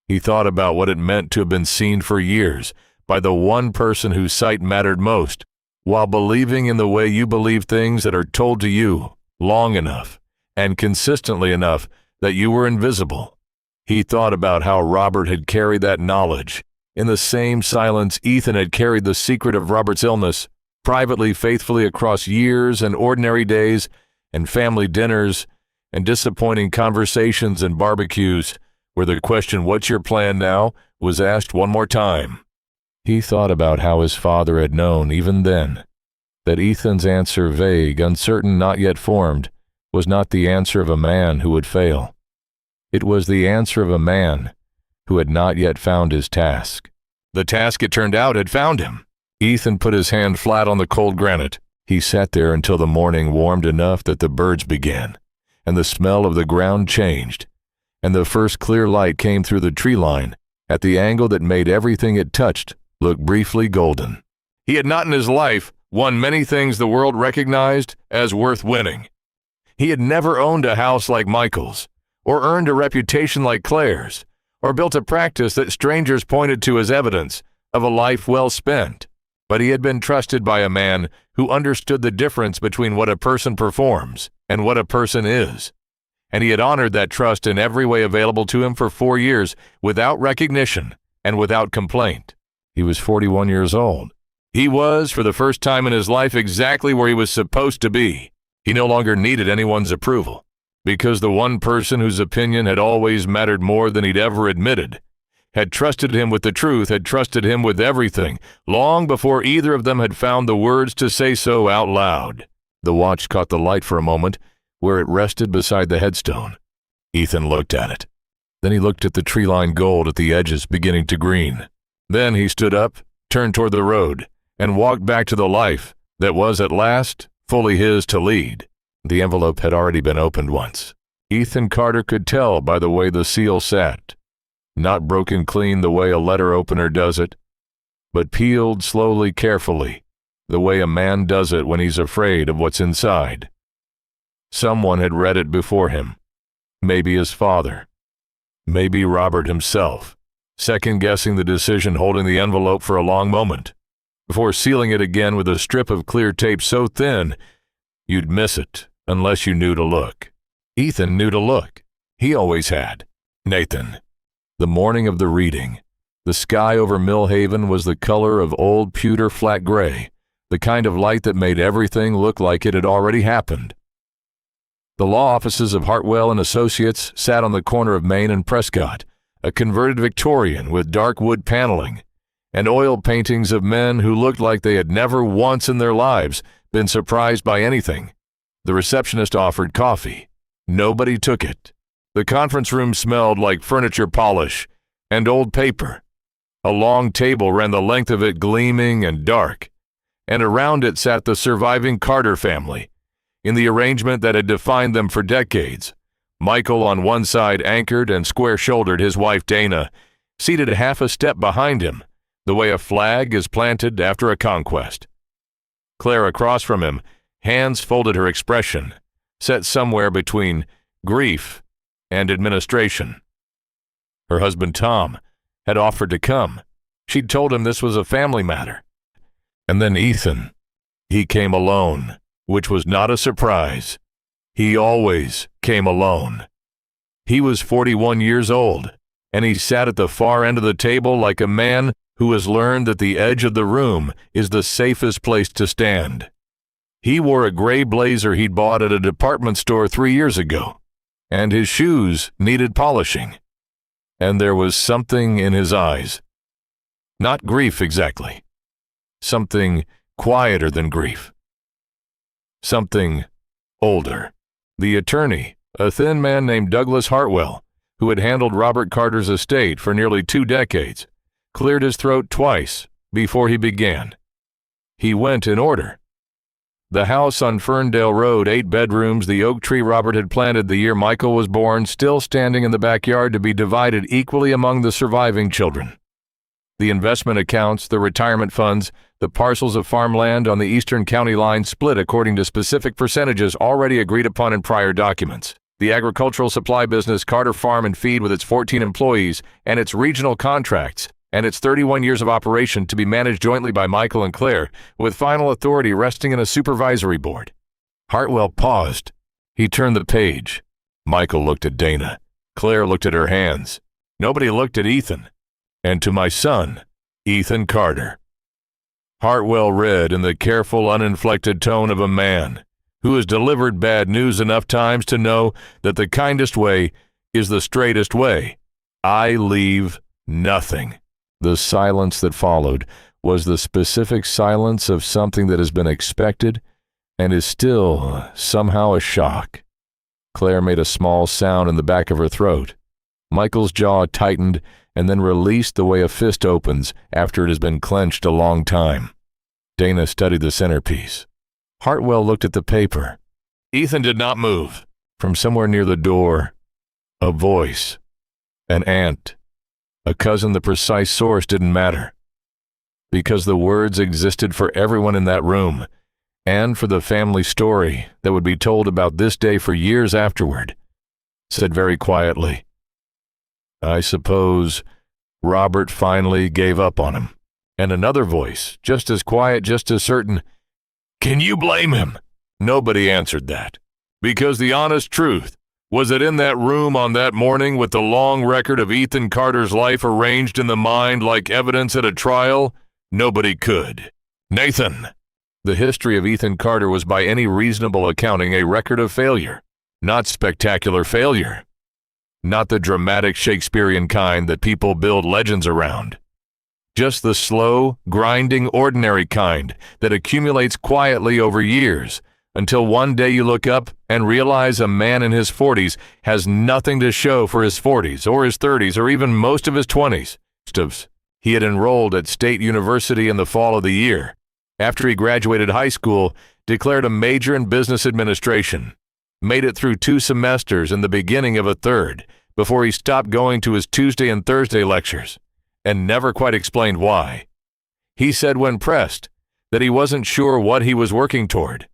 He thought about what it meant to have been seen for years by the one person whose sight mattered most, while believing in the way you believe things that are told to you long enough and consistently enough that you were invisible. He thought about how Robert had carried that knowledge in the same silence Ethan had carried the secret of Robert's illness, privately, faithfully across years and ordinary days and family dinners and disappointing conversations and barbecues where the question, "What's your plan now?" was asked one more time. He thought about how his father had known, even then, that Ethan's answer, vague, uncertain, not yet formed, was not the answer of a man who would fail. It was the answer of a man who had not yet found his task. The task, it turned out, had found him. Ethan put his hand flat on the cold granite. He sat there until the morning warmed enough that the birds began, and the smell of the ground changed, and the first clear light came through the tree line at the angle that made everything it touched look briefly golden. He had not in his life won many things the world recognized as worth winning. He had never owned a house like Michael's, or earned a reputation like Claire's, or built a practice that strangers pointed to as evidence of a life well spent. But he had been trusted by a man who understood the difference between what a person performs and what a person is. And he had honored that trust in every way available to him for 4 years without recognition and without complaint. He was 41 years old. He was, for the first time in his life, exactly where he was supposed to be. He no longer needed anyone's approval, because the one person whose opinion had always mattered more than he'd ever admitted had trusted him with the truth, had trusted him with everything, long before either of them had found the words to say so out loud. The watch caught the light for a moment, where it rested beside the headstone. Ethan looked at it. Then he looked at the tree-lined gold at the edges beginning to green. Then he stood up, turned toward the road, and walked back to the life that was at last fully his to lead. The envelope had already been opened once. Ethan Carter could tell by the way the seal sat. Not broken clean the way a letter opener does it, but peeled slowly, carefully, the way a man does it when he's afraid of what's inside. Someone had read it before him. Maybe his father. Maybe Robert himself, second-guessing the decision, holding the envelope for a long moment, before sealing it again with a strip of clear tape so thin you'd miss it unless you knew to look. Ethan knew to look. He always had. Nathan. The morning of the reading. The sky over Millhaven was the color of old pewter flat gray, the kind of light that made everything look like it had already happened. The law offices of Hartwell and Associates sat on the corner of Main and Prescott, a converted Victorian with dark wood paneling, and oil paintings of men who looked like they had never once in their lives been surprised by anything. The receptionist offered coffee. Nobody took it. The conference room smelled like furniture polish and old paper. A long table ran the length of it, gleaming and dark, and around it sat the surviving Carter family, in the arrangement that had defined them for decades. Michael on one side, anchored and square-shouldered, his wife Dana, seated half a step behind him, the way a flag is planted after a conquest. Claire across from him, hands folded, her expression set somewhere between grief and administration. Her husband Tom had offered to come. She'd told him this was a family matter. And then Ethan. He came alone, which was not a surprise. He always came alone. He was 41 years old, and he sat at the far end of the table like a man who has learned that the edge of the room is the safest place to stand. He wore a gray blazer he'd bought at a department store 3 years ago, and his shoes needed polishing. And there was something in his eyes. Not grief exactly. Something quieter than grief. Something older. The attorney, a thin man named Douglas Hartwell, who had handled Robert Carter's estate for nearly 2 decades, cleared his throat twice before he began. He went in order. The house on Ferndale Road, 8 bedrooms, the oak tree Robert had planted the year Michael was born, still standing in the backyard to be divided equally among the surviving children. The investment accounts, the retirement funds, the parcels of farmland on the eastern county line split according to specific percentages already agreed upon in prior documents. The agricultural supply business Carter Farm and Feed with its 14 employees and its regional contracts and its 31 years of operation to be managed jointly by Michael and Claire, with final authority resting in a supervisory board. Hartwell paused. He turned the page. Michael looked at Dana. Claire looked at her hands. Nobody looked at Ethan. And to my son, Ethan Carter. Hartwell read in the careful, uninflected tone of a man who has delivered bad news enough times to know that the kindest way is the straightest way. I leave nothing. The silence that followed was the specific silence of something that has been expected and is still somehow a shock. Claire made a small sound in the back of her throat. Michael's jaw tightened and then released the way a fist opens after it has been clenched a long time. Dana studied the centerpiece. Hartwell looked at the paper. Ethan did not move. From somewhere near the door, a voice. An aunt. A cousin. The precise source didn't matter, because the words existed for everyone in that room, and for the family story that would be told about this day for years afterward, said very quietly, I suppose Robert finally gave up on him. And another voice, just as quiet, just as certain, can you blame him? Nobody answered that, because the honest truth was that in that room on that morning, with the long record of Ethan Carter's life arranged in the mind like evidence at a trial, nobody could. Nathan! The history of Ethan Carter was by any reasonable accounting a record of failure, not spectacular failure, not the dramatic Shakespearean kind that people build legends around. Just the slow, grinding, ordinary kind that accumulates quietly over years, until one day you look up and realize a man in his 40s has nothing to show for his 40s or his 30s or even most of his 20s. He had enrolled at State University in the fall of the year. After he graduated high school, declared a major in business administration, made it through 2 semesters and the beginning of a third before he stopped going to his Tuesday and Thursday lectures, and never quite explained why. He said when pressed that he wasn't sure what he was working toward.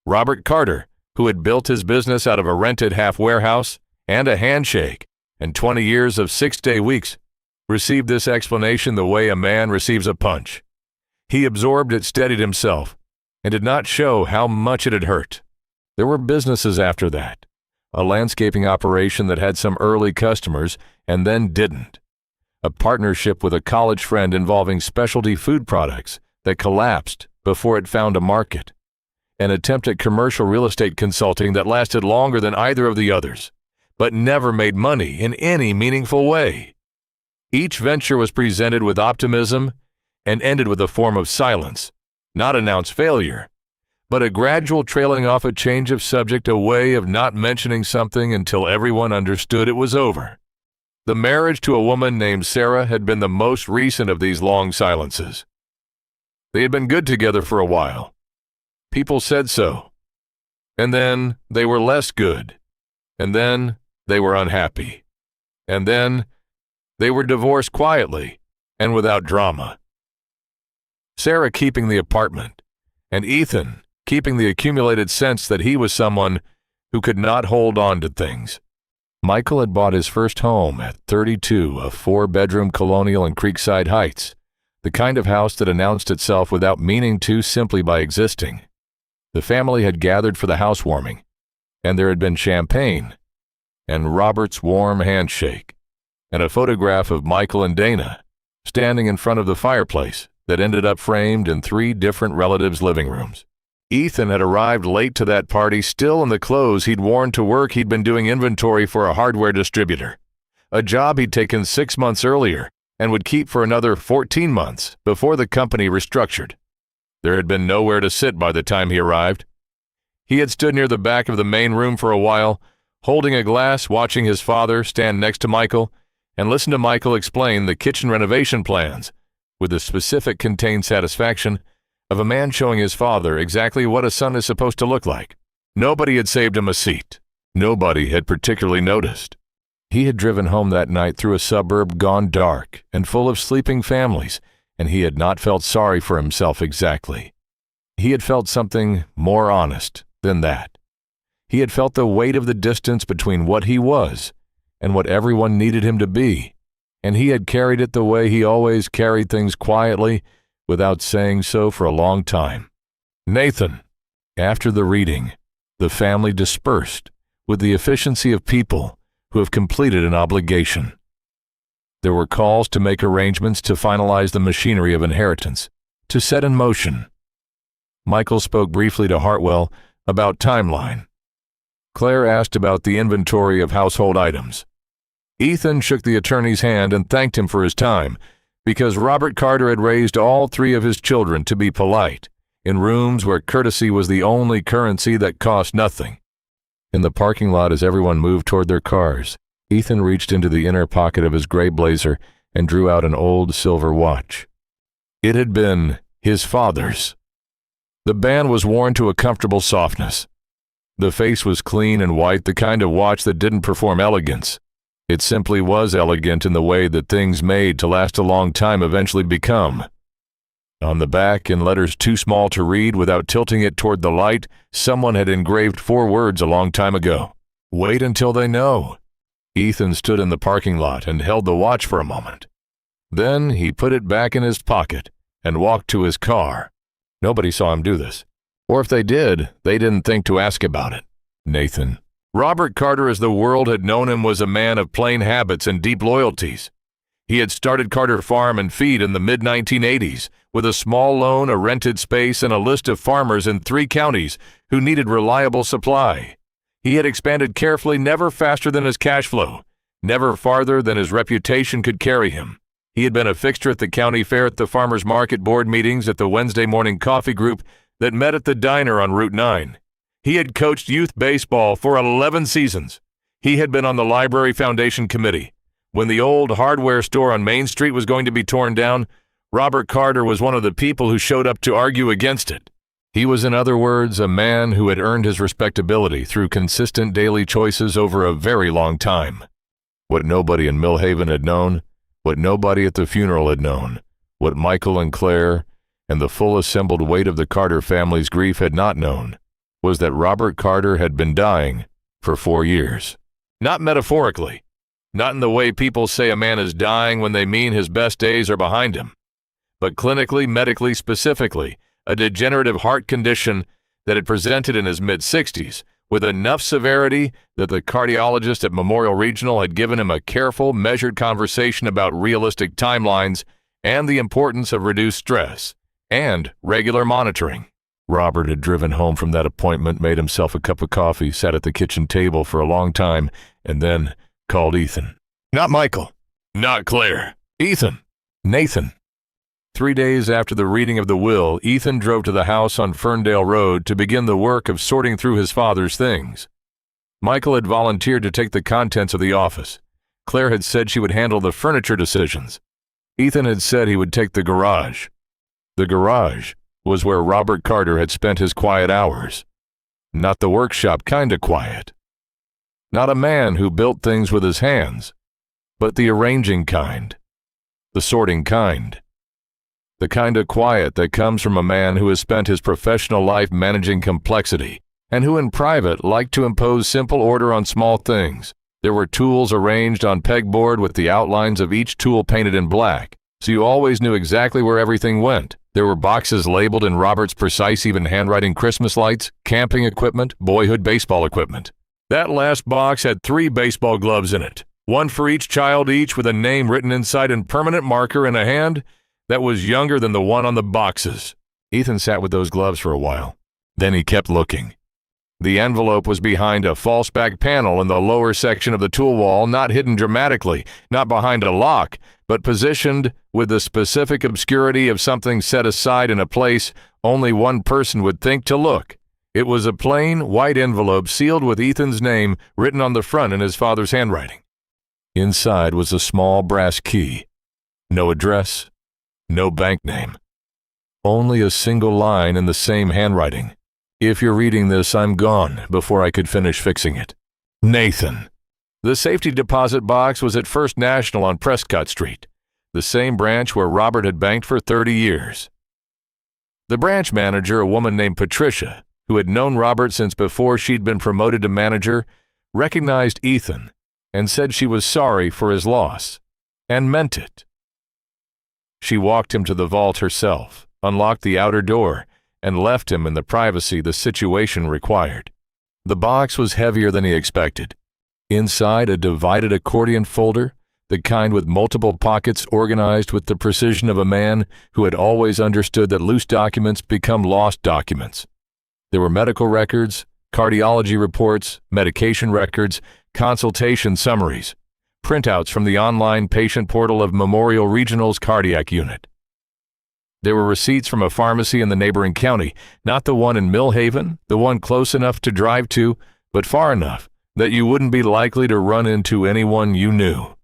Robert Carter, who had built his business out of a rented half warehouse and a handshake and 20 years of 6-day weeks, received this explanation the way a man receives a punch. He absorbed it, steadied himself, and did not show how much it had hurt. There were businesses after that, a landscaping operation that had some early customers and then didn't, a partnership with a college friend involving specialty food products that collapsed before it found a market, an attempt at commercial real estate consulting that lasted longer than either of the others, but never made money in any meaningful way. Each venture was presented with optimism and ended with a form of silence, not announced failure, but a gradual trailing off, a change of subject, a way of not mentioning something until everyone understood it was over. The marriage to a woman named Sarah had been the most recent of these long silences. They had been good together for a while. People said so. And then they were less good. And then they were unhappy. And then they were divorced quietly and without drama. Sarah keeping the apartment, and Ethan keeping the accumulated sense that he was someone who could not hold on to things. Michael had bought his first home at 32, a 4-bedroom colonial in Creekside Heights, the kind of house that announced itself without meaning to, simply by existing. The family had gathered for the housewarming, and there had been champagne, and Robert's warm handshake, and a photograph of Michael and Dana standing in front of the fireplace that ended up framed in 3 different relatives' living rooms. Ethan had arrived late to that party, still in the clothes he'd worn to work. He'd been doing inventory for a hardware distributor, a job he'd taken 6 months earlier and would keep for another 14 months before the company restructured. There had been nowhere to sit by the time he arrived. He had stood near the back of the main room for a while, holding a glass, watching his father stand next to Michael and listen to Michael explain the kitchen renovation plans, with the specific contained satisfaction of a man showing his father exactly what a son is supposed to look like. Nobody had saved him a seat. Nobody had particularly noticed. He had driven home that night through a suburb gone dark and full of sleeping families, and he had not felt sorry for himself exactly. He had felt something more honest than that. He had felt the weight of the distance between what he was and what everyone needed him to be, and he had carried it the way he always carried things, quietly, without saying so, for a long time. Nathan. After the reading, the family dispersed with the efficiency of people who have completed an obligation. There were calls to make arrangements to finalize the machinery of inheritance, to set in motion. Michael spoke briefly to Hartwell about timeline. Claire asked about the inventory of household items. Ethan shook the attorney's hand and thanked him for his time, because Robert Carter had raised all three of his children to be polite, in rooms where courtesy was the only currency that cost nothing. In the parking lot, as everyone moved toward their cars, Ethan reached into the inner pocket of his gray blazer and drew out an old silver watch. It had been his father's. The band was worn to a comfortable softness. The face was clean and white, the kind of watch that didn't perform elegance. It simply was elegant in the way that things made to last a long time eventually become. On the back, in letters too small to read without tilting it toward the light, someone had engraved 4 words a long time ago. Wait until they know. Ethan stood in the parking lot and held the watch for a moment. Then he put it back in his pocket and walked to his car. Nobody saw him do this. Or if they did, they didn't think to ask about it. Nathan. Robert Carter, as the world had known him, was a man of plain habits and deep loyalties. He had started Carter Farm and Feed in the mid-1980s with a small loan, a rented space, and a list of farmers in 3 counties who needed reliable supply. He had expanded carefully, never faster than his cash flow, never farther than his reputation could carry him. He had been a fixture at the county fair, at the farmers market board meetings, at the Wednesday morning coffee group that met at the diner on Route 9. He had coached youth baseball for 11 seasons. He had been on the Library Foundation Committee. When the old hardware store on Main Street was going to be torn down, Robert Carter was one of the people who showed up to argue against it. He was, in other words, a man who had earned his respectability through consistent daily choices over a very long time. What nobody in Millhaven had known, what nobody at the funeral had known, what Michael and Claire and the full assembled weight of the Carter family's grief had not known, was that Robert Carter had been dying for 4 years. Not metaphorically, not in the way people say a man is dying when they mean his best days are behind him, but clinically, medically, specifically, a degenerative heart condition that had presented in his mid-60s with enough severity that the cardiologist at Memorial Regional had given him a careful, measured conversation about realistic timelines and the importance of reduced stress and regular monitoring. Robert had driven home from that appointment, made himself a cup of coffee, sat at the kitchen table for a long time, and then called Ethan. Not Michael. Not Claire. Ethan. Nathan. 3 days after the reading of the will, Ethan drove to the house on Ferndale Road to begin the work of sorting through his father's things. Michael had volunteered to take the contents of the office. Claire had said she would handle the furniture decisions. Ethan had said he would take the garage. The garage was where Robert Carter had spent his quiet hours. Not the workshop kind of quiet. Not a man who built things with his hands, but the arranging kind, the sorting kind. The kind of quiet that comes from a man who has spent his professional life managing complexity and who in private liked to impose simple order on small things. There were tools arranged on pegboard with the outlines of each tool painted in black, so you always knew exactly where everything went. There were boxes labeled in Robert's precise, even handwriting: Christmas lights, camping equipment, boyhood baseball equipment. That last box had 3 baseball gloves in it, one for each child, each with a name written inside in permanent marker in a hand that was younger than the one on the boxes. Ethan sat with those gloves for a while. Then he kept looking. The envelope was behind a false back panel in the lower section of the tool wall, not hidden dramatically, not behind a lock, but positioned with the specific obscurity of something set aside in a place only one person would think to look. It was a plain, white envelope sealed with Ethan's name written on the front in his father's handwriting. Inside was a small brass key. No address. No bank name. Only a single line in the same handwriting. If you're reading this, I'm gone before I could finish fixing it. Nathan. The safety deposit box was at First National on Prescott Street, the same branch where Robert had banked for 30 years. The branch manager, a woman named Patricia, who had known Robert since before she'd been promoted to manager, recognized Ethan and said she was sorry for his loss, and meant it. She walked him to the vault herself, unlocked the outer door, and left him in the privacy the situation required. The box was heavier than he expected. Inside, a divided accordion folder, the kind with multiple pockets organized with the precision of a man who had always understood that loose documents become lost documents. There were medical records, cardiology reports, medication records, consultation summaries, printouts from the online patient portal of Memorial Regional's cardiac unit. There were receipts from a pharmacy in the neighboring county, not the one in Millhaven, the one close enough to drive to, but far enough that you wouldn't be likely to run into anyone you knew.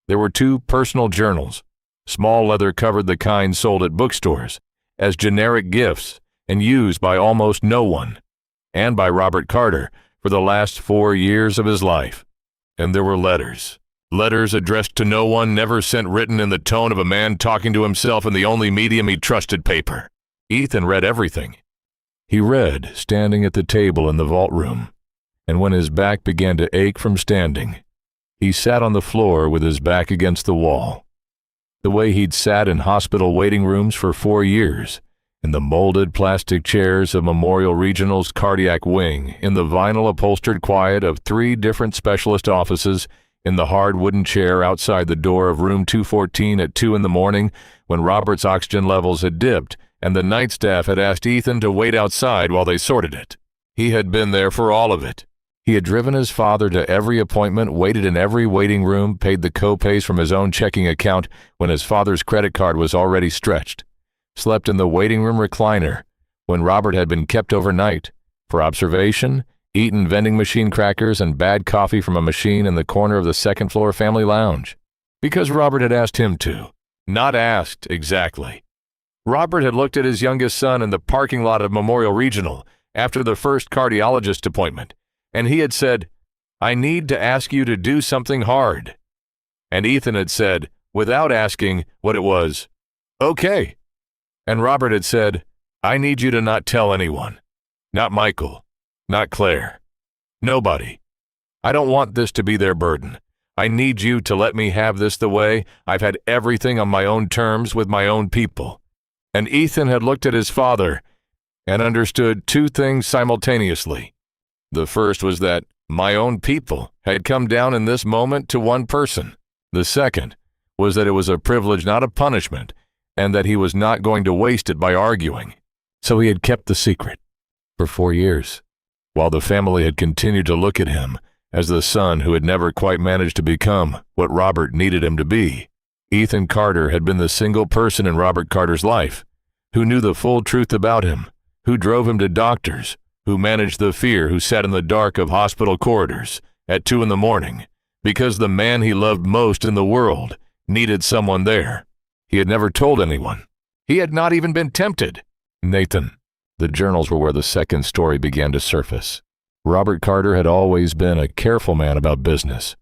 There were 2 personal journals, small leather-covered, the kind sold at bookstores, as generic gifts and used by almost no one, and by Robert Carter for the last 4 years of his life. And there were letters addressed to no one, never sent, written in the tone of a man talking to himself in the only medium he trusted, paper. Ethan read everything. He read, standing at the table in the vault room, and when his back began to ache from standing, he sat on the floor with his back against the wall. The way he'd sat in hospital waiting rooms for 4 years, in the molded plastic chairs of Memorial Regional's cardiac wing, in the vinyl-upholstered quiet of 3 different specialist offices, in the hard wooden chair outside the door of room 214 at 2 in the morning, when Robert's oxygen levels had dipped and the night staff had asked Ethan to wait outside while they sorted it. He had been there for all of it. He had driven his father to every appointment, waited in every waiting room, paid the co-pays from his own checking account when his father's credit card was already stretched, slept in the waiting room recliner when Robert had been kept overnight for observation, eaten vending machine crackers and bad coffee from a machine in the corner of the second-floor family lounge, because Robert had asked him to. Not asked, exactly. Robert had looked at his youngest son in the parking lot of Memorial Regional after the first cardiologist appointment, and he had said, "I need to ask you to do something hard." And Ethan had said, without asking what it was, "Okay." And Robert had said, "I need you to not tell anyone. Not Michael. Not Claire. Nobody. I don't want this to be their burden. I need you to let me have this the way I've had everything on my own terms with my own people." And Ethan had looked at his father and understood 2 things simultaneously. The first was that my own people had come down in this moment to one person. The second was that it was a privilege, not a punishment, and that he was not going to waste it by arguing. So he had kept the secret for 4 years, while the family had continued to look at him as the son who had never quite managed to become what Robert needed him to be. Ethan Carter had been the single person in Robert Carter's life who knew the full truth about him, who drove him to doctors, who managed the fear, who sat in the dark of hospital corridors at 2 in the morning, because the man he loved most in the world needed someone there. He had never told anyone. He had not even been tempted. Nathan. The journals were where the second story began to surface. Robert Carter had always been a careful man about business.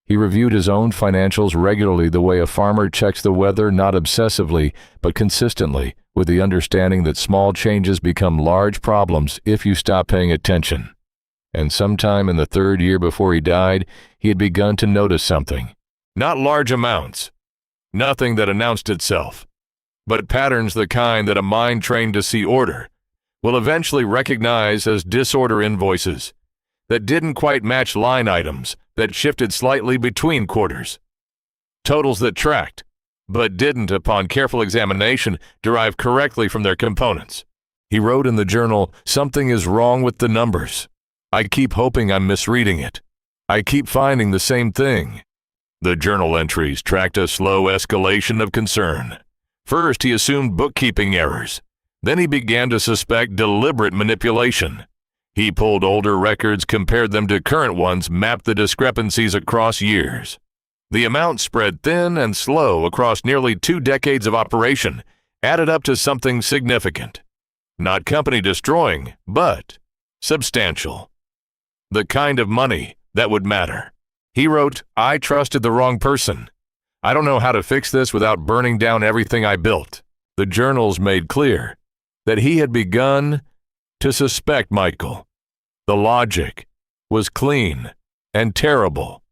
He reviewed his own financials regularly, the way a farmer checks the weather, not obsessively, but consistently, with the understanding that small changes become large problems if you stop paying attention. And sometime in the 3rd year before he died, he had begun to notice something. Not large amounts. Nothing that announced itself. But patterns the kind that a mind trained to see order will eventually recognize as disorder invoices that didn't quite match line items that shifted slightly between quarters. Totals that tracked, but didn't, upon careful examination, derive correctly from their components. He wrote in the journal, "Something is wrong with the numbers. I keep hoping I'm misreading it. I keep finding the same thing." The journal entries tracked a slow escalation of concern. First, he assumed bookkeeping errors. Then he began to suspect deliberate manipulation. He pulled older records, compared them to current ones, mapped the discrepancies across years. The amount spread thin and slow across nearly 2 decades of operation, added up to something significant. Not company-destroying, but substantial. The kind of money that would matter. He wrote, "I trusted the wrong person. I don't know how to fix this without burning down everything I built." The journals made clear that he had begun to suspect Michael. The logic was clean and terrible.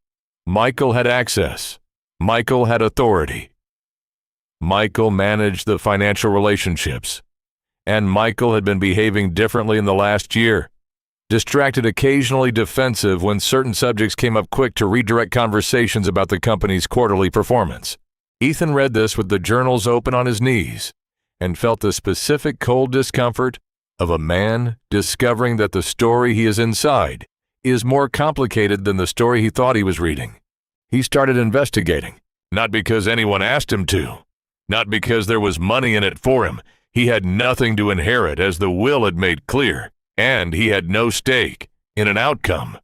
Michael had access. Michael had authority. Michael managed the financial relationships. And Michael had been behaving differently in the last year. Distracted, occasionally defensive when certain subjects came up, quick to redirect conversations about the company's quarterly performance. Ethan read this with the journals open on his knees and felt the specific cold discomfort of a man discovering that the story he is inside is more complicated than the story he thought he was reading. He started investigating, not because anyone asked him to, not because there was money in it for him. He had nothing to inherit, as the will had made clear, and he had no stake in an outcome.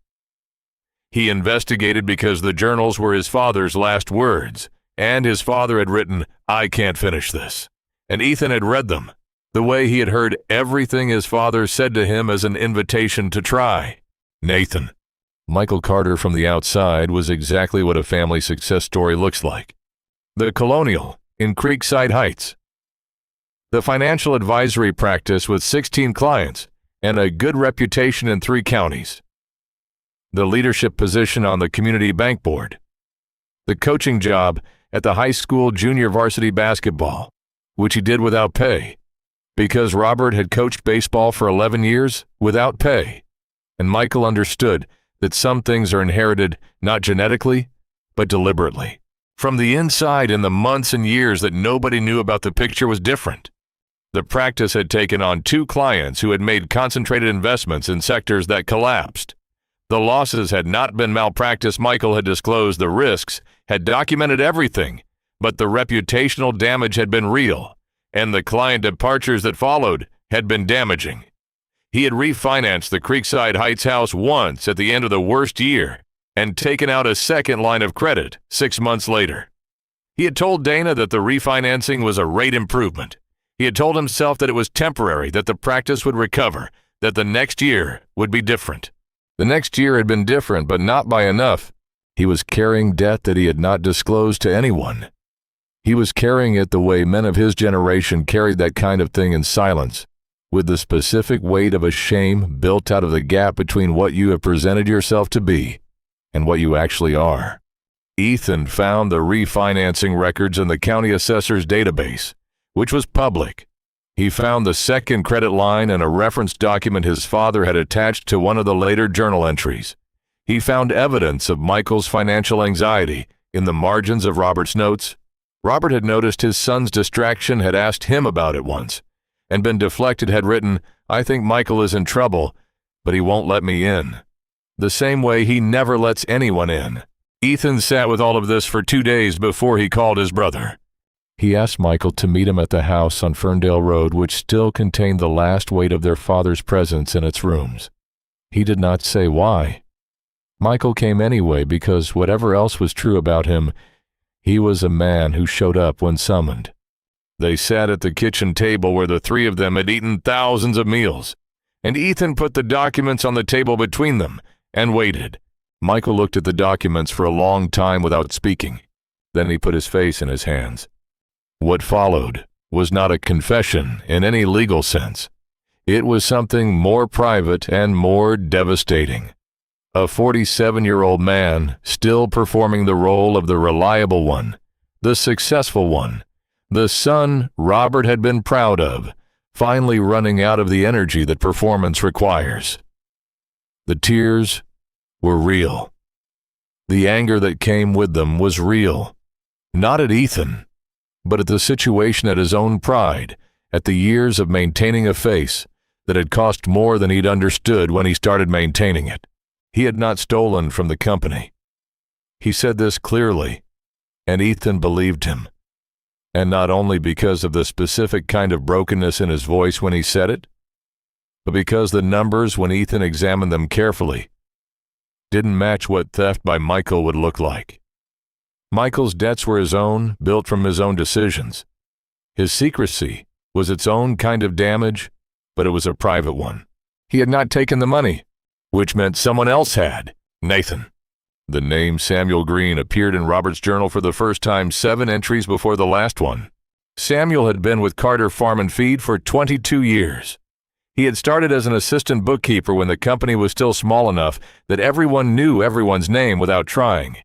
He investigated because the journals were his father's last words, and his father had written, "I can't finish this." And Ethan had read them, the way he had heard everything his father said to him as an invitation to try. Nathan. Michael Carter from the outside was exactly what a family success story looks like. The Colonial in Creekside Heights. The financial advisory practice with 16 clients and a good reputation in 3 counties. The leadership position on the community bank board. The coaching job at the high school junior varsity basketball, which he did without pay, because Robert had coached baseball for 11 years without pay. And Michael understood that some things are inherited not genetically, but deliberately. From the inside, in the months and years that nobody knew about, the picture was different. The practice had taken on 2 clients who had made concentrated investments in sectors that collapsed. The losses had not been malpractice. Michael had disclosed the risks, had documented everything, but the reputational damage had been real, and the client departures that followed had been damaging. He had refinanced the Creekside Heights house once at the end of the worst year and taken out a second line of credit 6 months later. He had told Dana that the refinancing was a rate improvement. He had told himself that it was temporary, that the practice would recover, that the next year would be different. The next year had been different, but not by enough. He was carrying debt that he had not disclosed to anyone. He was carrying it the way men of his generation carried that kind of thing in silence, with the specific weight of a shame built out of the gap between what you have presented yourself to be and what you actually are. Ethan found the refinancing records in the county assessor's database, which was public. He found the second credit line and a reference document his father had attached to one of the later journal entries. He found evidence of Michael's financial anxiety in the margins of Robert's notes. Robert had noticed his son's distraction, had asked him about it once, and been deflected, had written, "I think Michael is in trouble, but he won't let me in." The same way he never lets anyone in. Ethan sat with all of this for 2 days before he called his brother. He asked Michael to meet him at the house on Ferndale Road, which still contained the last weight of their father's presence in its rooms. He did not say why. Michael came anyway because, whatever else was true about him, he was a man who showed up when summoned. They sat at the kitchen table where the 3 of them had eaten thousands of meals, and Ethan put the documents on the table between them and waited. Michael looked at the documents for a long time without speaking. Then he put his face in his hands. What followed was not a confession in any legal sense. It was something more private and more devastating. A 47-year-old man still performing the role of the reliable one, the successful one, the son Robert had been proud of, finally running out of the energy that performance requires. The tears were real. The anger that came with them was real, not at Ethan, but at the situation, at his own pride, at the years of maintaining a face that had cost more than he'd understood when he started maintaining it. He had not stolen from the company. He said this clearly, and Ethan believed him. And not only because of the specific kind of brokenness in his voice when he said it, but because the numbers, when Ethan examined them carefully, didn't match what theft by Michael would look like. Michael's debts were his own, built from his own decisions. His secrecy was its own kind of damage, but it was a private one. He had not taken the money, which meant someone else had, Nathan. The name Samuel Green appeared in Robert's journal for the first time 7 entries before the last one. Samuel had been with Carter Farm and Feed for 22 years. He had started as an assistant bookkeeper when the company was still small enough that everyone knew everyone's name without trying.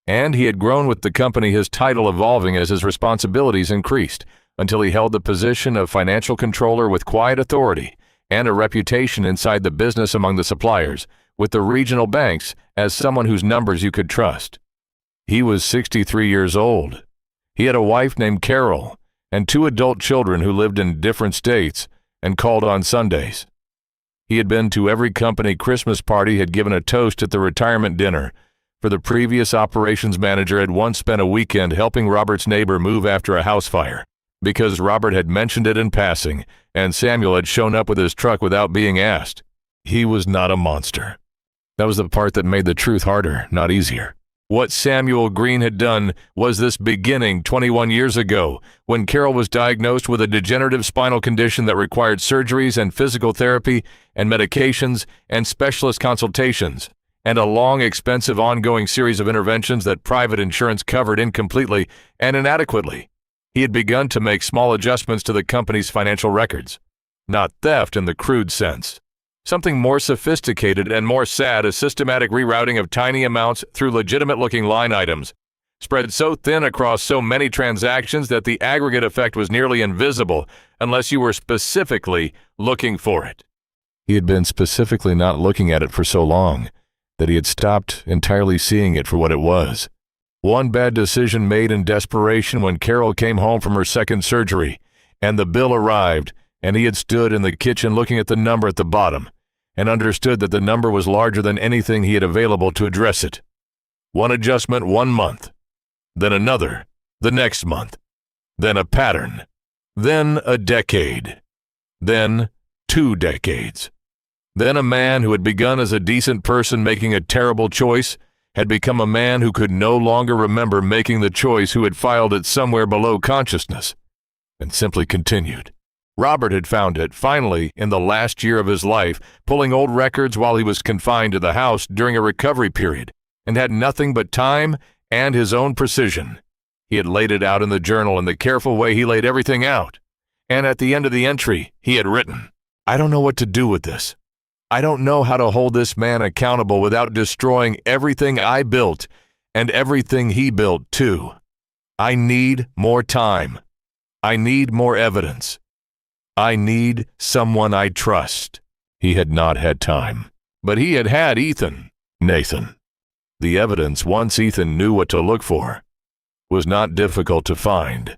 And he had grown with the company, his title evolving as his responsibilities increased, until he held the position of financial controller with quiet authority and a reputation inside the business among the suppliers, with the regional banks, as someone whose numbers you could trust. He was 63 years old. He had a wife named Carol and 2 adult children who lived in different states and called on Sundays. He had been to every company Christmas party, had given a toast at the retirement dinner, for the previous operations manager had once spent a weekend helping Robert's neighbor move after a house fire, because Robert had mentioned it in passing, and Samuel had shown up with his truck without being asked. He was not a monster. That was the part that made the truth harder, not easier. What Samuel Green had done was this beginning 21 years ago, when Carol was diagnosed with a degenerative spinal condition that required surgeries and physical therapy and medications and specialist consultations, and a long, expensive, ongoing series of interventions that private insurance covered incompletely and inadequately. He had begun to make small adjustments to the company's financial records. Not theft in the crude sense. Something more sophisticated and more sad, a systematic rerouting of tiny amounts through legitimate-looking line items, spread so thin across so many transactions that the aggregate effect was nearly invisible unless you were specifically looking for it. He had been specifically not looking at it for so long that he had stopped entirely seeing it for what it was. One bad decision made in desperation when Carol came home from her second surgery, and the bill arrived, and he had stood in the kitchen looking at the number at the bottom and understood that the number was larger than anything he had available to address it. One adjustment 1 month, then another the next month, then a pattern, then a decade, then 2 decades. Then a man who had begun as a decent person making a terrible choice had become a man who could no longer remember making the choice, who had filed it somewhere below consciousness and simply continued. Robert had found it, finally, in the last year of his life, pulling old records while he was confined to the house during a recovery period, and had nothing but time and his own precision. He had laid it out in the journal in the careful way he laid everything out. And at the end of the entry, he had written, "I don't know what to do with this. I don't know how to hold this man accountable without destroying everything I built and everything he built, too. I need more time. I need more evidence. I need someone I trust." He had not had time, but he had had Nathan. The evidence, once Ethan knew what to look for, was not difficult to find.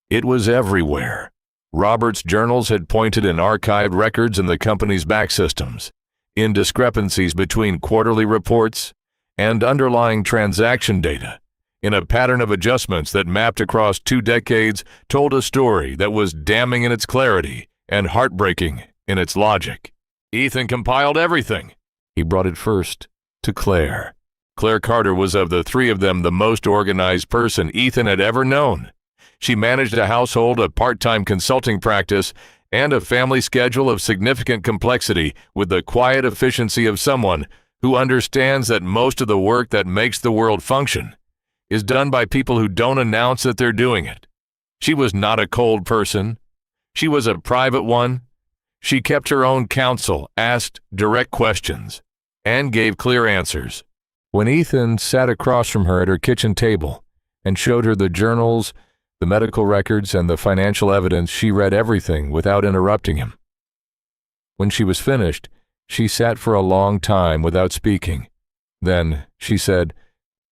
It was everywhere. Robert's journals had pointed in archived records in the company's back systems, in discrepancies between quarterly reports and underlying transaction data, in a pattern of adjustments that mapped across 2 decades, told a story that was damning in its clarity and heartbreaking in its logic. Ethan compiled everything. He brought it first to Claire. Claire Carter was, of the 3 of them, the most organized person Ethan had ever known. She managed a household, a part-time consulting practice, and a family schedule of significant complexity with the quiet efficiency of someone who understands that most of the work that makes the world function is done by people who don't announce that they're doing it. She was not a cold person. She was a private one. She kept her own counsel, asked direct questions, and gave clear answers. When Ethan sat across from her at her kitchen table and showed her the journals, the medical records, and the financial evidence, she read everything without interrupting him. When she was finished, she sat for a long time without speaking. Then she said,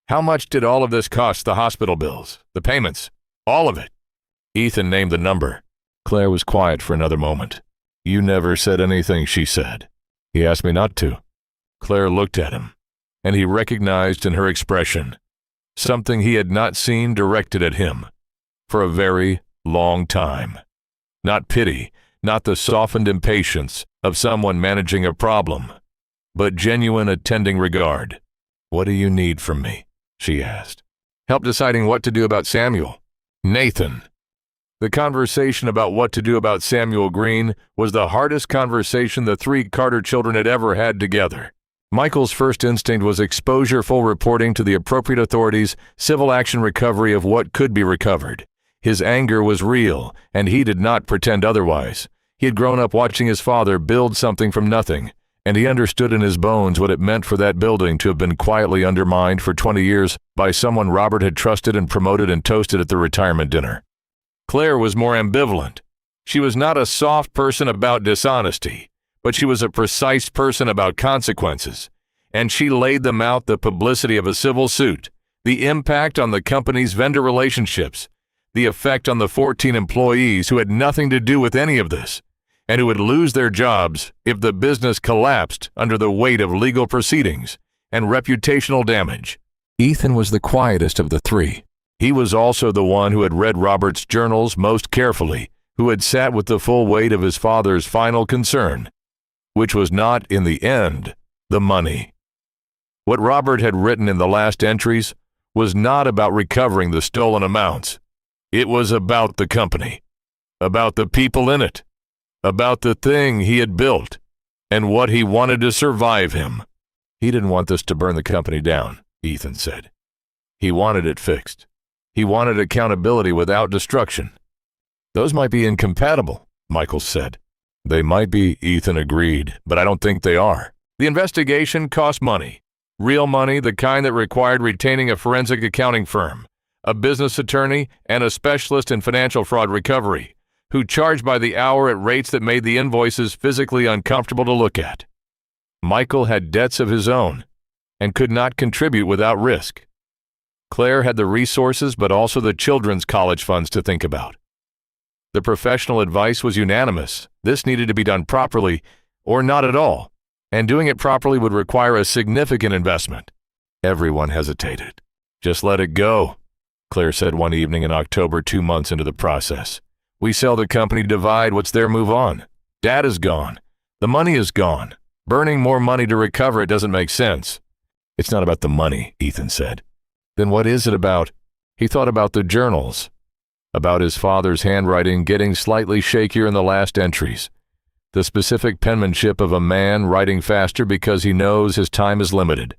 "How much did all of this cost? The hospital bills, the payments, all of it?" Ethan named the number. Claire was quiet for another moment. "You never said anything," she said. "He asked me not to." Claire looked at him, and he recognized in her expression something he had not seen directed at him for a very long time. Not pity, not the softened impatience of someone managing a problem, but genuine attending regard. "What do you need from me?" she asked. "Help deciding what to do about Samuel." Nathan. The conversation about what to do about Samuel Green was the hardest conversation the 3 Carter children had ever had together. Michael's first instinct was exposure, full reporting to the appropriate authorities, civil action, recovery of what could be recovered. His anger was real, and he did not pretend otherwise. He had grown up watching his father build something from nothing, and he understood in his bones what it meant for that building to have been quietly undermined for 20 years by someone Robert had trusted and promoted and toasted at the retirement dinner. Claire was more ambivalent. She was not a soft person about dishonesty, but she was a precise person about consequences, and she laid them out: the publicity of a civil suit, the impact on the company's vendor relationships, the effect on the 14 employees who had nothing to do with any of this, and who would lose their jobs if the business collapsed under the weight of legal proceedings and reputational damage. Ethan was the quietest of the three. He was also the one who had read Robert's journals most carefully, who had sat with the full weight of his father's final concern, which was not, in the end, the money. What Robert had written in the last entries was not about recovering the stolen amounts. It was about the company, about the people in it, about the thing he had built, and what he wanted to survive him. He didn't want this to burn the company down, Ethan said. He wanted it fixed. He wanted accountability without destruction. Those might be incompatible, Michael said. They might be, Ethan agreed, but I don't think they are. The investigation cost money. Real money, the kind that required retaining a forensic accounting firm, a business attorney, and a specialist in financial fraud recovery, who charged by the hour at rates that made the invoices physically uncomfortable to look at. Michael had debts of his own and could not contribute without risk. Claire had the resources, but also the children's college funds to think about. The professional advice was unanimous. This needed to be done properly, or not at all, and doing it properly would require a significant investment. Everyone hesitated. "Just let it go," Claire said one evening in October, 2 months into the process. "We sell the company, divide, what's there, move on. Dad is gone. The money is gone. Burning more money to recover it doesn't make sense." "It's not about the money," Ethan said. "Then what is it about?" He thought about the journals, about his father's handwriting getting slightly shakier in the last entries, the specific penmanship of a man writing faster because he knows his time is limited,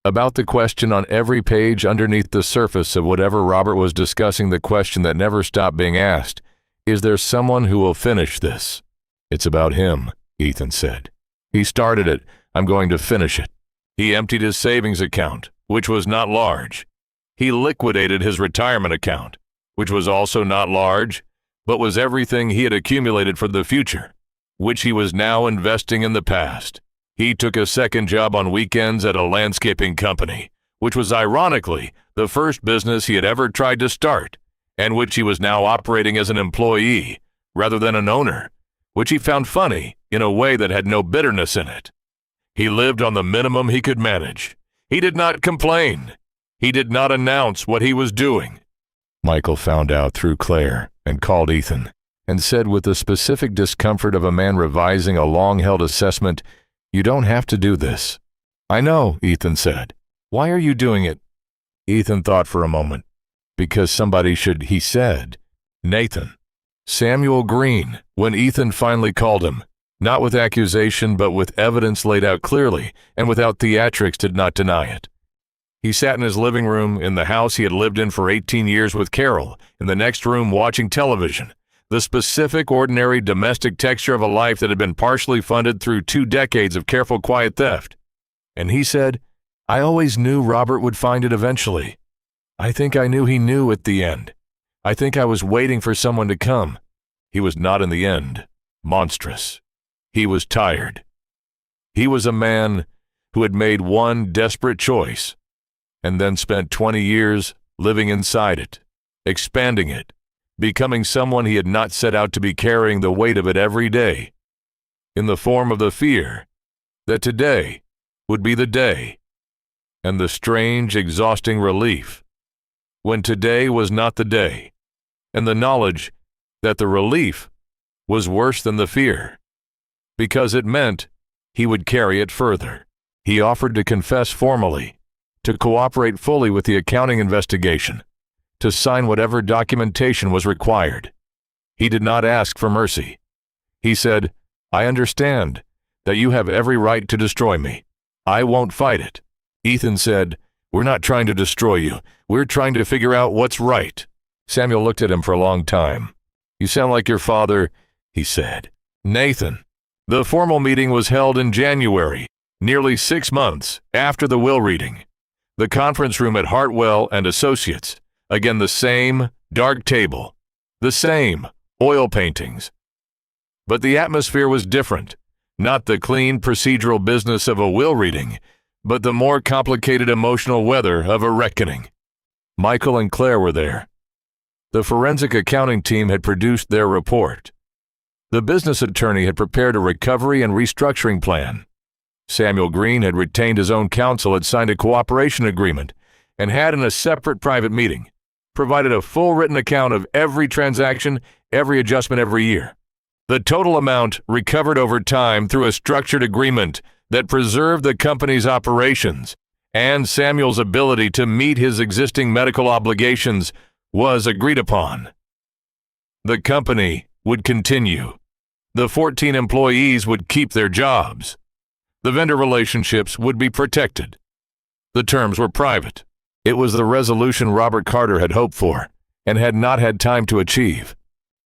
about the question on every page underneath the surface of whatever Robert was discussing, the question that never stopped being asked: is there someone who will finish this? "It's about him," Ethan said. "He started it. I'm going to finish it." He emptied his savings account, which was not large. He liquidated his retirement account, which was also not large, but was everything he had accumulated for the future, which he was now investing in the past. He took a second job on weekends at a landscaping company, which was ironically the first business he had ever tried to start, and which he was now operating as an employee rather than an owner, which he found funny in a way that had no bitterness in it. He lived on the minimum he could manage. He did not complain. He did not announce what he was doing. Michael found out through Claire and called Ethan and said, with the specific discomfort of a man revising a long-held assessment, "You don't have to do this." "I know," Ethan said. "Why are you doing it?" Ethan thought for a moment. "Because somebody should," he said. "Nathan." Samuel Green, when Ethan finally called him, not with accusation but with evidence laid out clearly and without theatrics, did not deny it. He sat in his living room in the house he had lived in for 18 years with Carol, in the next room watching television, the specific, ordinary, domestic texture of a life that had been partially funded through 2 decades of careful, quiet theft. And he said, "I always knew Robert would find it eventually. I think I knew he knew at the end. I think I was waiting for someone to come. He was not in the end. Monstrous. He was tired. He was a man who had made one desperate choice and then spent 20 years living inside it, expanding it, becoming someone he had not set out to be, carrying the weight of it every day, in the form of the fear that today would be the day, and the strange, exhausting relief when today was not the day, and the knowledge that the relief was worse than the fear, because it meant he would carry it further. He offered to confess formally, to cooperate fully with the accounting investigation, to sign whatever documentation was required. He did not ask for mercy. He said, "I understand that you have every right to destroy me. I won't fight it." Ethan said, "We're not trying to destroy you. We're trying to figure out what's right." Samuel looked at him for a long time. "You sound like your father. he said. Nathan, the formal meeting was held in January, nearly 6 months after the will reading. The conference room at Hartwell and Associates. Again, the same dark table, the same oil paintings. But the atmosphere was different. Not the clean procedural business of a will reading, but the more complicated emotional weather of a reckoning. Michael and Claire were there. The forensic accounting team had produced their report. The business attorney had prepared a recovery and restructuring plan. Samuel Green had retained his own counsel, had signed a cooperation agreement, and had, in a separate private meeting, provided a full written account of every transaction, every adjustment every year. The total amount recovered over time through a structured agreement that preserved the company's operations and Samuel's ability to meet his existing medical obligations was agreed upon. The company would continue. The 14 employees would keep their jobs. The vendor relationships would be protected. The terms were private. It was the resolution Robert Carter had hoped for and had not had time to achieve.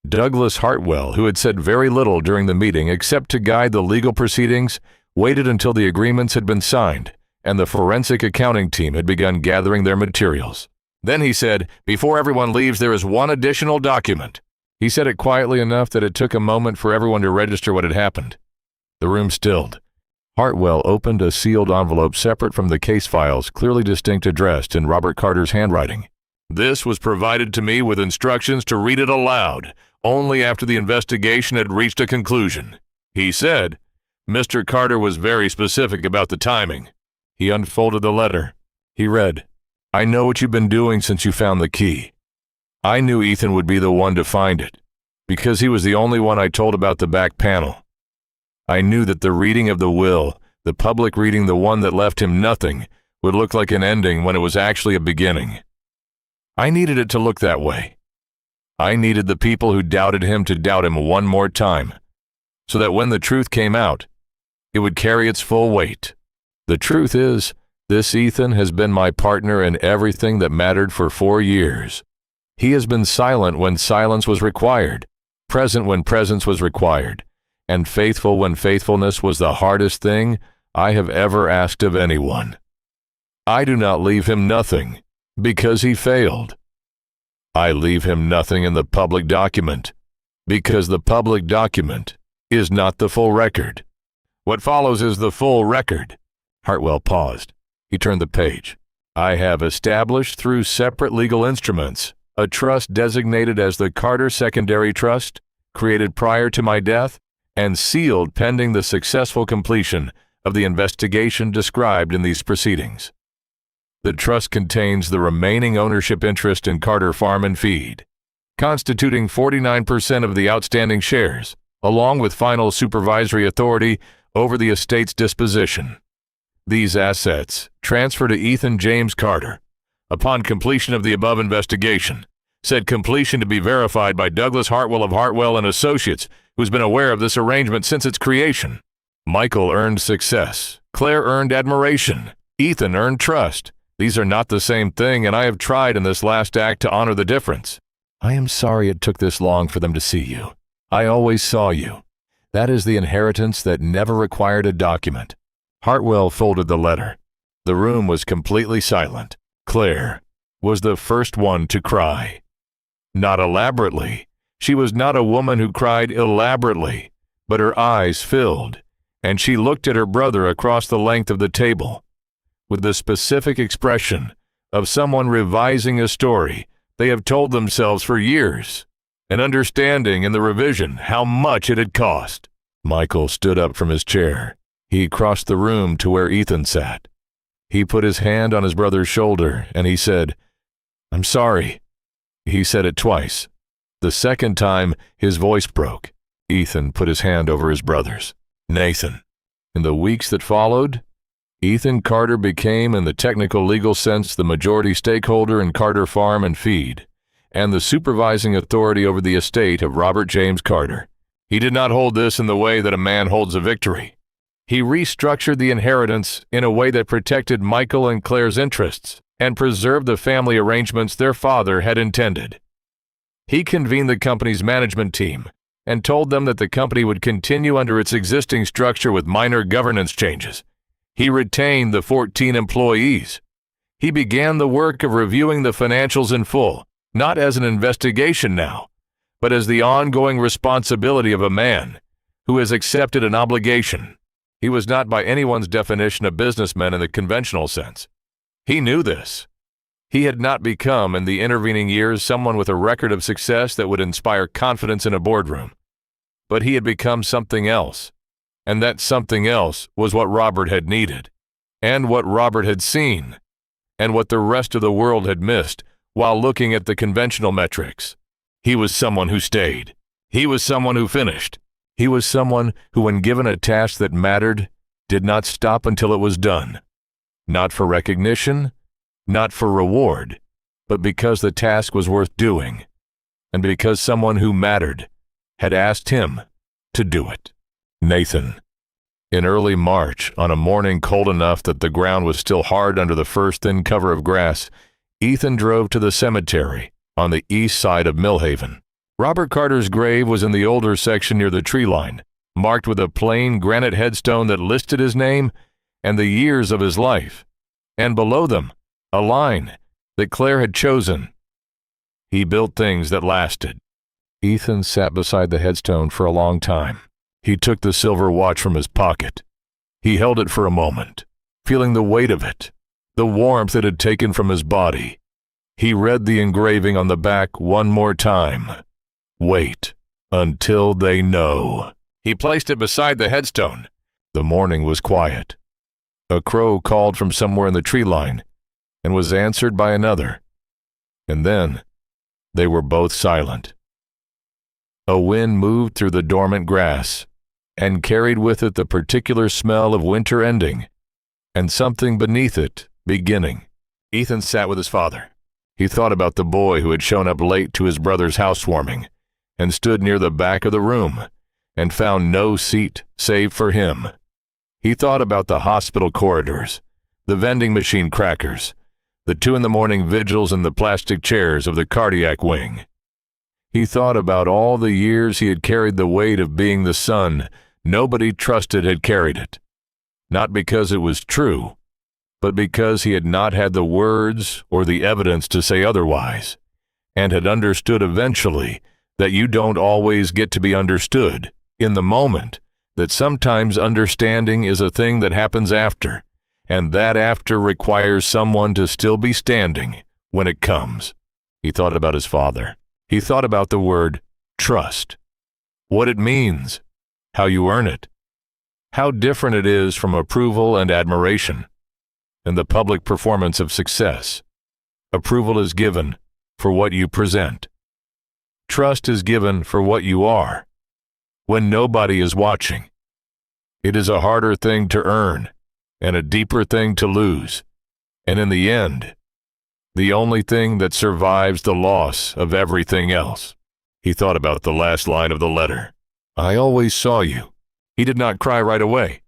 Douglas Hartwell, who had said very little during the meeting except to guide the legal proceedings, waited until the agreements had been signed and the forensic accounting team had begun gathering their materials. Then he said, "Before everyone leaves, there is one additional document." He said it quietly enough that it took a moment for everyone to register what had happened. The room stilled. Hartwell opened a sealed envelope separate from the case files, clearly distinct, addressed in Robert Carter's handwriting. "This was provided to me with instructions to read it aloud, only after the investigation had reached a conclusion," he said. Mr. Carter was very specific about the timing. He unfolded the letter. He read, "I know what you've been doing since you found the key. I knew Ethan would be the one to find it, because he was the only one I told about the back panel. I knew that the reading of the will, the public reading, the one that left him nothing, would look like an ending when it was actually a beginning. I needed it to look that way. I needed the people who doubted him to doubt him one more time, so that when the truth came out, it would carry its full weight. The truth is, this Ethan has been my partner in everything that mattered for 4 years. He has been silent when silence was required, present when presence was required, and faithful when faithfulness was the hardest thing I have ever asked of anyone. I do not leave him nothing because he failed. I leave him nothing in the public document because the public document is not the full record. What follows is the full record." Hartwell paused. He turned the page. "I have established through separate legal instruments a trust designated as the Carter Secondary Trust, created prior to my death, and sealed pending the successful completion of the investigation described in these proceedings. The trust contains the remaining ownership interest in Carter Farm and Feed, constituting 49% of the outstanding shares, along with final supervisory authority over the estate's disposition. These assets transfer to Ethan James Carter upon completion of the above investigation, said completion to be verified by Douglas Hartwell of Hartwell and Associates, who's been aware of this arrangement since its creation. Michael earned success. Claire earned admiration. Ethan earned trust. These are not the same thing, and I have tried in this last act to honor the difference. I am sorry it took this long for them to see you. I always saw you. That is the inheritance that never required a document." Hartwell folded the letter. The room was completely silent. Claire was the first one to cry. Not elaborately. She was not a woman who cried elaborately, but her eyes filled, and she looked at her brother across the length of the table with the specific expression of someone revising a story they have told themselves for years, and understanding in the revision how much it had cost. Michael stood up from his chair. He crossed the room to where Ethan sat. He put his hand on his brother's shoulder, and he said, "I'm sorry." He said it twice. The second time, his voice broke. Ethan put his hand over his brother's. "Nathan." In the weeks that followed, Ethan Carter became, in the technical legal sense, the majority stakeholder in Carter Farm and Feed, and the supervising authority over the estate of Robert James Carter. He did not hold this in the way that a man holds a victory. He restructured the inheritance in a way that protected Michael and Claire's interests and preserved the family arrangements their father had intended. He convened the company's management team and told them that the company would continue under its existing structure with minor governance changes. He retained the 14 employees. He began the work of reviewing the financials in full, not as an investigation now, but as the ongoing responsibility of a man who has accepted an obligation. He was not by anyone's definition a businessman in the conventional sense. He knew this. He had not become, in the intervening years, someone with a record of success that would inspire confidence in a boardroom. But he had become something else, and that something else was what Robert had needed, and what Robert had seen, and what the rest of the world had missed while looking at the conventional metrics. He was someone who stayed. He was someone who finished. He was someone who, when given a task that mattered, did not stop until it was done. Not for recognition, not for reward, but because the task was worth doing, and because someone who mattered had asked him to do it. Nathan. In early March, on a morning cold enough that the ground was still hard under the first thin cover of grass, Ethan drove to the cemetery on the east side of Millhaven. Robert Carter's grave was in the older section near the tree line, marked with a plain granite headstone that listed his name and the years of his life, and below them, a line that Claire had chosen. He built things that lasted. Ethan sat beside the headstone for a long time. He took the silver watch from his pocket. He held it for a moment, feeling the weight of it, the warmth it had taken from his body. He read the engraving on the back one more time. Wait until they know. He placed it beside the headstone. The morning was quiet. A crow called from somewhere in the tree line and was answered by another. And then they were both silent. A wind moved through the dormant grass and carried with it the particular smell of winter ending and something beneath it beginning. Ethan sat with his father. He thought about the boy who had shown up late to his brother's housewarming and stood near the back of the room and found no seat save for him. He thought about the hospital corridors, the vending machine crackers, the 2 a.m. vigils in the plastic chairs of the cardiac wing. He thought about all the years he had carried the weight of being the son nobody trusted had carried it, not because it was true, but because he had not had the words or the evidence to say otherwise, and had understood eventually that you don't always get to be understood in the moment, that sometimes understanding is a thing that happens after, and that after requires someone to still be standing when it comes. He thought about his father. He thought about the word trust, what it means, how you earn it, how different it is from approval and admiration, and the public performance of success. Approval is given for what you present. Trust is given for what you are, when nobody is watching. It is a harder thing to earn and a deeper thing to lose, and in the end, the only thing that survives the loss of everything else. He thought about the last line of the letter. I always saw you. He did not cry right away.